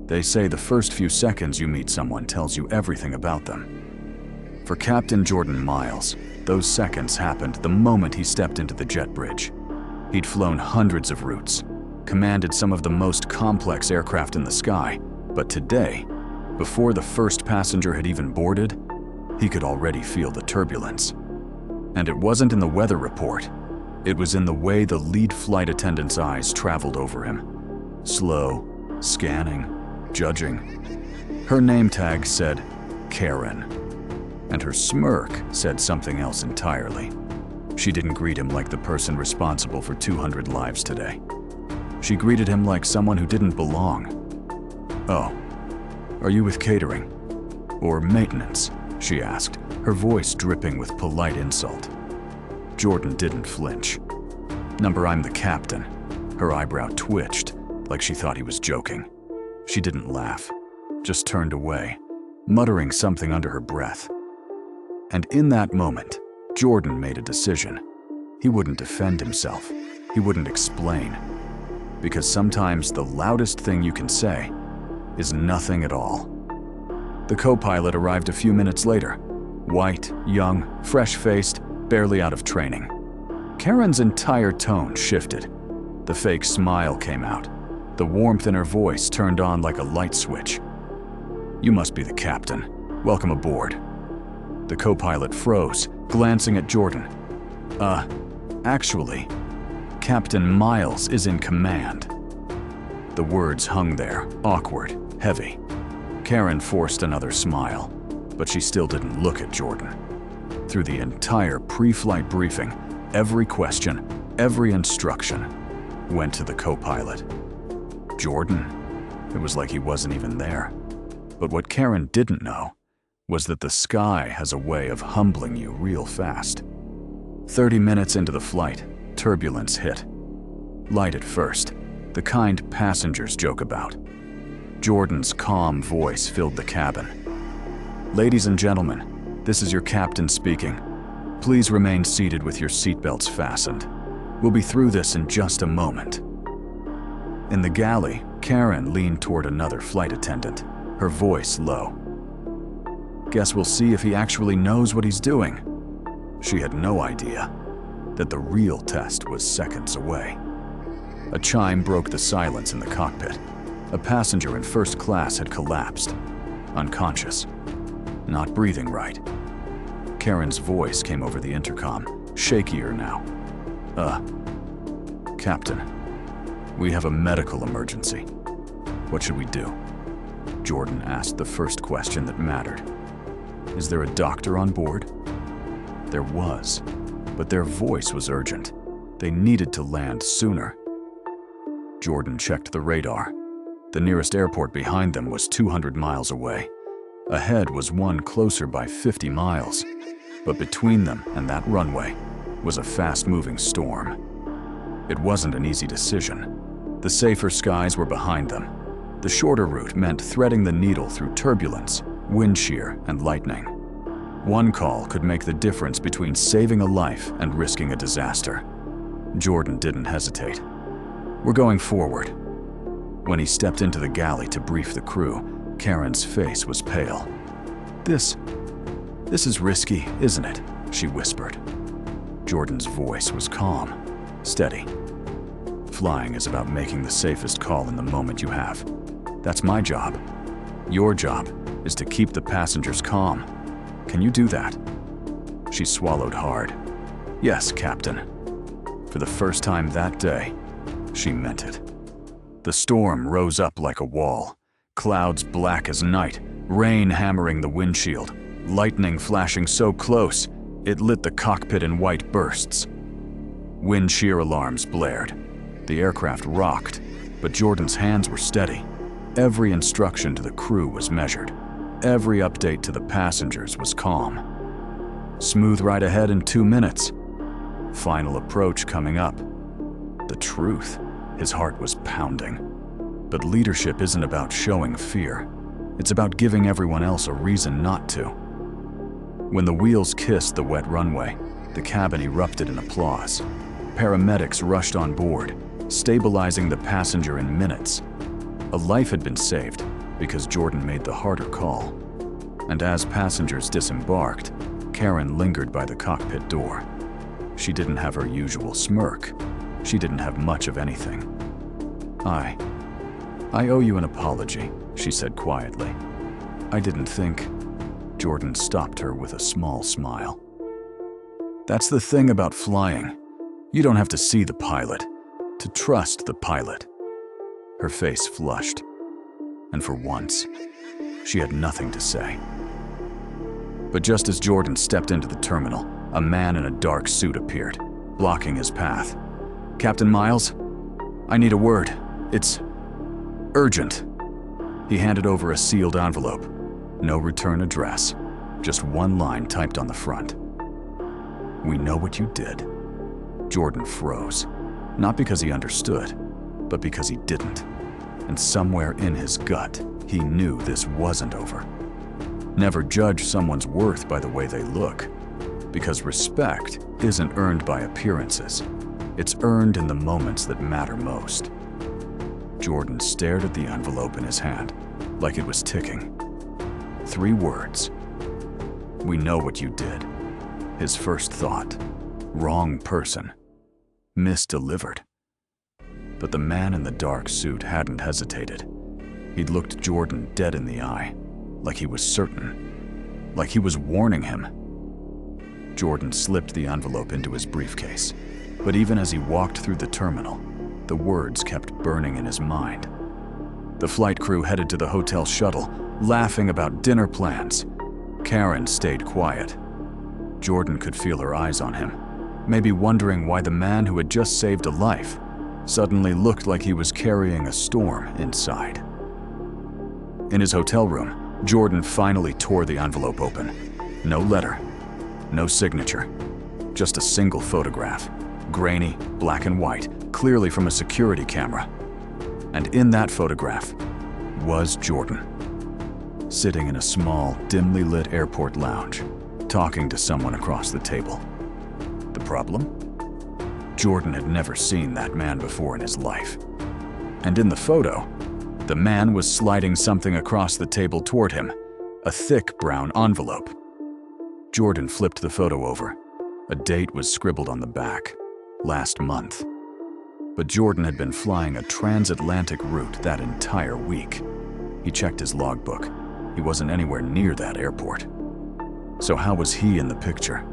They say the first few seconds you meet someone tells you everything about them. For Captain Jordan Miles, those seconds happened the moment he stepped into the jet bridge. He'd flown hundreds of routes, commanded some of the most complex aircraft in the sky, but today, before the first passenger had even boarded, he could already feel the turbulence. And it wasn't in the weather report. It was in the way the lead flight attendant's eyes traveled over him. Slow, scanning, judging. Her name tag said Karen, and her smirk said something else entirely. She didn't greet him like the person responsible for 200 lives today. She greeted him like someone who didn't belong. "Oh, are you with catering? Or maintenance?" she asked, her voice dripping with polite insult. Jordan didn't flinch. "Number, I'm the captain." Her eyebrow twitched, like she thought he was joking. She didn't laugh, just turned away, muttering something under her breath. And in that moment, Jordan made a decision. He wouldn't defend himself. He wouldn't explain. Because sometimes the loudest thing you can say is nothing at all. The co-pilot arrived a few minutes later. White, young, fresh-faced, barely out of training. Karen's entire tone shifted. The fake smile came out. The warmth in her voice turned on like a light switch. "You must be the captain. Welcome aboard." The co-pilot froze, glancing at Jordan. Actually, Captain Miles is in command." The words hung there, awkward, heavy. Karen forced another smile, but she still didn't look at Jordan. Through the entire pre-flight briefing, every question, every instruction went to the co-pilot. Jordan? It was like he wasn't even there. But what Karen didn't know was that the sky has a way of humbling you real fast. 30 minutes into the flight, turbulence hit. Light at first, the kind passengers joke about. Jordan's calm voice filled the cabin. "Ladies and gentlemen, this is your captain speaking. Please remain seated with your seatbelts fastened. We'll be through this in just a moment." In the galley, Karen leaned toward another flight attendant, her voice low. "Guess we'll see if he actually knows what he's doing." She had no idea that the real test was seconds away. A chime broke the silence in the cockpit. A passenger in first class had collapsed, unconscious, not breathing right. Karen's voice came over the intercom, shakier now. Captain, we have a medical emergency. What should we do?" Jordan asked the first question that mattered. "Is there a doctor on board?" There was, but their voice was urgent. They needed to land sooner. Jordan checked the radar. The nearest airport behind them was 200 miles away. Ahead was one closer by 50 miles, but between them and that runway was a fast-moving storm. It wasn't an easy decision. The safer skies were behind them. The shorter route meant threading the needle through turbulence, wind shear, and lightning. One call could make the difference between saving a life and risking a disaster. Jordan didn't hesitate. "We're going forward." When he stepped into the galley to brief the crew, Karen's face was pale. This is risky, isn't it?" she whispered. Jordan's voice was calm, steady. "Flying is about making the safest call in the moment you have. That's my job. Your job is to keep the passengers calm. Can you do that?" She swallowed hard. "Yes, Captain." For the first time that day, she meant it. The storm rose up like a wall. Clouds black as night, rain hammering the windshield, lightning flashing so close, it lit the cockpit in white bursts. Wind shear alarms blared. The aircraft rocked, but Jordan's hands were steady. Every instruction to the crew was measured. Every update to the passengers was calm. Smooth ride ahead in 2 minutes. Final approach coming up. The truth. His heart was pounding. But leadership isn't about showing fear. It's about giving everyone else a reason not to. When the wheels kissed the wet runway, the cabin erupted in applause. Paramedics rushed on board, stabilizing the passenger in minutes. A life had been saved, because Jordan made the harder call. And as passengers disembarked, Karen lingered by the cockpit door. She didn't have her usual smirk. She didn't have much of anything. I owe you an apology, she said quietly. I didn't think. Jordan stopped her with a small smile. That's the thing about flying. You don't have to see the pilot, to trust the pilot. Her face flushed, and for once, she had nothing to say. But just as Jordan stepped into the terminal, a man in a dark suit appeared, blocking his path. Captain Miles, I need a word. It's urgent. He handed over a sealed envelope. No return address, just one line typed on the front. We know what you did. Jordan froze, not because he understood, but because he didn't. And somewhere in his gut, he knew this wasn't over. Never judge someone's worth by the way they look, because respect isn't earned by appearances. It's earned in the moments that matter most. Jordan stared at the envelope in his hand, like it was ticking. 3 words. We know what you did. His first thought. Wrong person. Misdelivered. But the man in the dark suit hadn't hesitated. He'd looked Jordan dead in the eye, like he was certain, like he was warning him. Jordan slipped the envelope into his briefcase, but even as he walked through the terminal, the words kept burning in his mind. The flight crew headed to the hotel shuttle, laughing about dinner plans. Karen stayed quiet. Jordan could feel her eyes on him, maybe wondering why the man who had just saved a life suddenly looked like he was carrying a storm inside. In his hotel room, Jordan finally tore the envelope open. No letter, no signature, just a single photograph, grainy, black and white, clearly from a security camera. And in that photograph was Jordan, sitting in a small, dimly lit airport lounge, talking to someone across the table. The problem? Jordan had never seen that man before in his life. And in the photo, the man was sliding something across the table toward him, a thick brown envelope. Jordan flipped the photo over. A date was scribbled on the back, last month. But Jordan had been flying a transatlantic route that entire week. He checked his logbook. He wasn't anywhere near that airport. So how was he in the picture?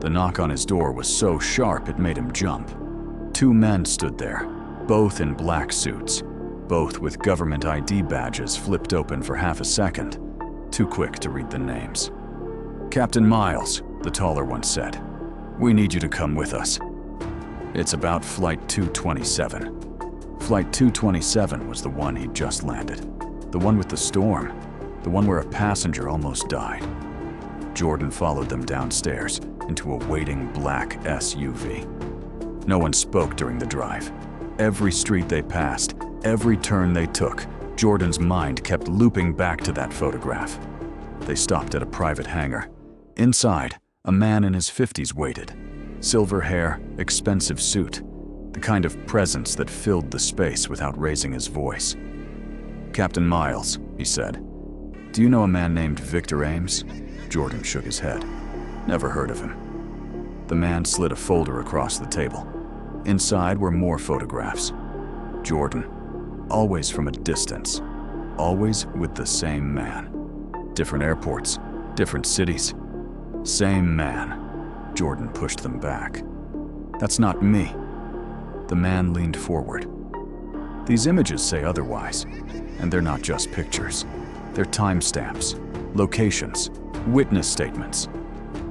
The knock on his door was so sharp it made him jump. 2 men stood there, both in black suits, both with government ID badges flipped open for half a second, too quick to read the names. Captain Miles, the taller one said, we need you to come with us. It's about Flight 227. Flight 227 was the one he'd just landed, the one with the storm, the one where a passenger almost died. Jordan followed them downstairs into a waiting black SUV. No one spoke during the drive. Every street they passed, every turn they took, Jordan's mind kept looping back to that photograph. They stopped at a private hangar. Inside, a man in his 50s waited. Silver hair, expensive suit, the kind of presence that filled the space without raising his voice. Captain Miles, he said, do you know a man named Victor Ames? Jordan shook his head. Never heard of him. The man slid a folder across the table. Inside were more photographs. Jordan, always from a distance, always with the same man. Different airports, different cities. Same man. Jordan pushed them back. That's not me. The man leaned forward. These images say otherwise, and they're not just pictures. They're timestamps, locations, witness statements.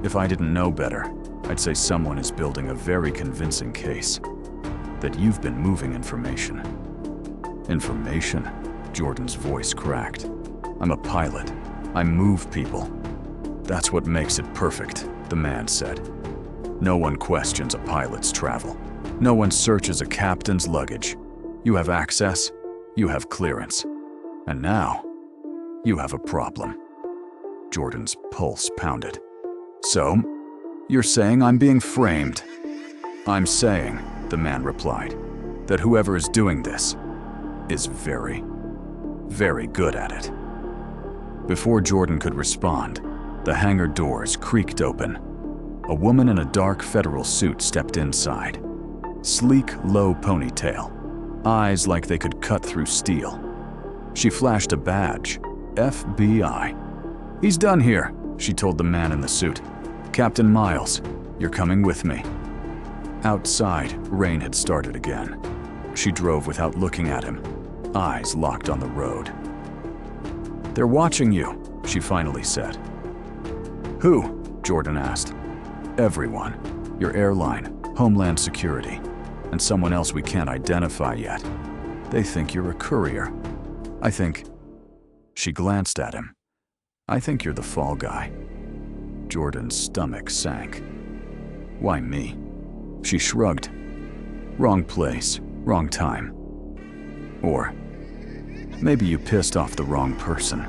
If I didn't know better, I'd say someone is building a very convincing case that you've been moving information. Information? Jordan's voice cracked. I'm a pilot. I move people. That's what makes it perfect, the man said. No one questions a pilot's travel. No one searches a captain's luggage. You have access, you have clearance. And now, you have a problem. Jordan's pulse pounded. So, you're saying I'm being framed? I'm saying, the man replied, that whoever is doing this is very, very good at it. Before Jordan could respond, the hangar doors creaked open. A woman in a dark federal suit stepped inside. Sleek, low ponytail, eyes like they could cut through steel. She flashed a badge, FBI. "He's done here," she told the man in the suit. "Captain Miles, you're coming with me." Outside, rain had started again. She drove without looking at him, eyes locked on the road. "They're watching you," she finally said. "Who?" Jordan asked. "Everyone. Your airline, Homeland Security, and someone else we can't identify yet. They think you're a courier. I think..." She glanced at him. "I think you're the fall guy." Jordan's stomach sank. "Why me?" She shrugged. "Wrong place, wrong time. Or maybe you pissed off the wrong person."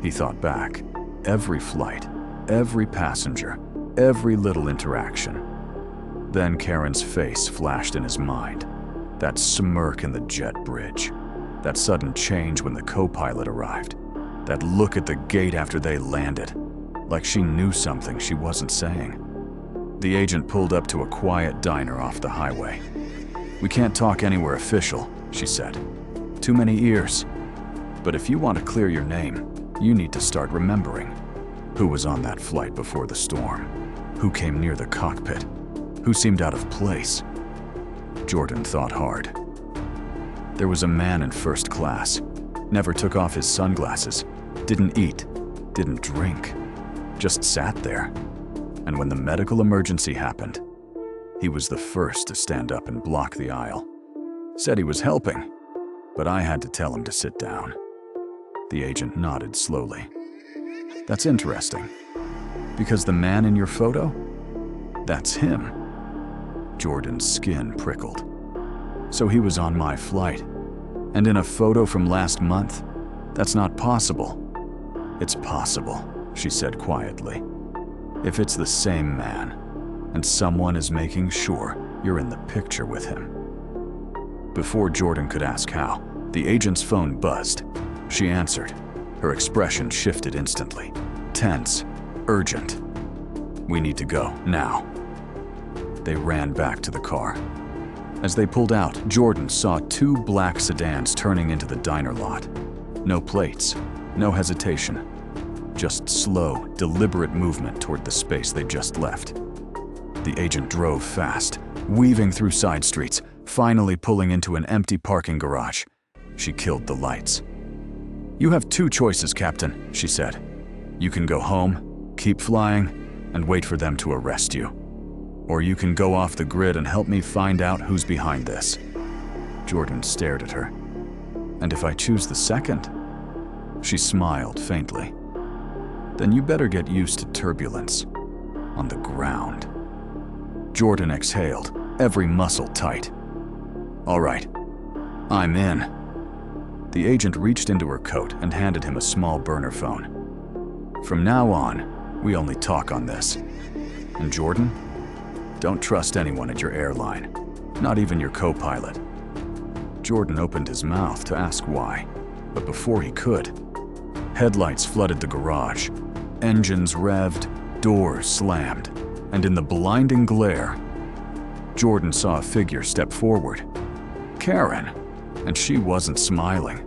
He thought back. Every flight, every passenger, every little interaction. Then Karen's face flashed in his mind. That smirk in the jet bridge. That sudden change when the co-pilot arrived. That look at the gate after they landed. Like she knew something she wasn't saying. The agent pulled up to a quiet diner off the highway. "We can't talk anywhere official," she said. "Too many ears. But if you want to clear your name, you need to start remembering. Who was on that flight before the storm? Who came near the cockpit? Who seemed out of place?" Jordan thought hard. There was a man in first class. Never took off his sunglasses. Didn't eat. Didn't drink. Just sat there. And when the medical emergency happened, he was the first to stand up and block the aisle. Said he was helping, but I had to tell him to sit down. The agent nodded slowly. "That's interesting. Because the man in your photo? That's him." Jordan's skin prickled. "So he was on my flight. And in a photo from last month? That's not possible." "It's possible," she said quietly. "If it's the same man, and someone is making sure you're in the picture with him." Before Jordan could ask how, the agent's phone buzzed. She answered. Her expression shifted instantly. Tense, urgent. "We need to go, now." They ran back to the car. As they pulled out, Jordan saw two black sedans turning into the diner lot. No plates, no hesitation. Just slow, deliberate movement toward the space they just left. The agent drove fast, weaving through side streets, finally pulling into an empty parking garage. She killed the lights. "You have two choices, Captain," she said. "You can go home, keep flying, and wait for them to arrest you. Or you can go off the grid and help me find out who's behind this." Jordan stared at her. "And if I choose the second?" She smiled faintly. "Then you better get used to turbulence. On the ground." Jordan exhaled, every muscle tight. "All right, I'm in." The agent reached into her coat and handed him a small burner phone. "From now on, we only talk on this. And Jordan, don't trust anyone at your airline, not even your co-pilot." Jordan opened his mouth to ask why, but before he could, headlights flooded the garage, engines revved, doors slammed, and in the blinding glare, Jordan saw a figure step forward. Karen, and she wasn't smiling.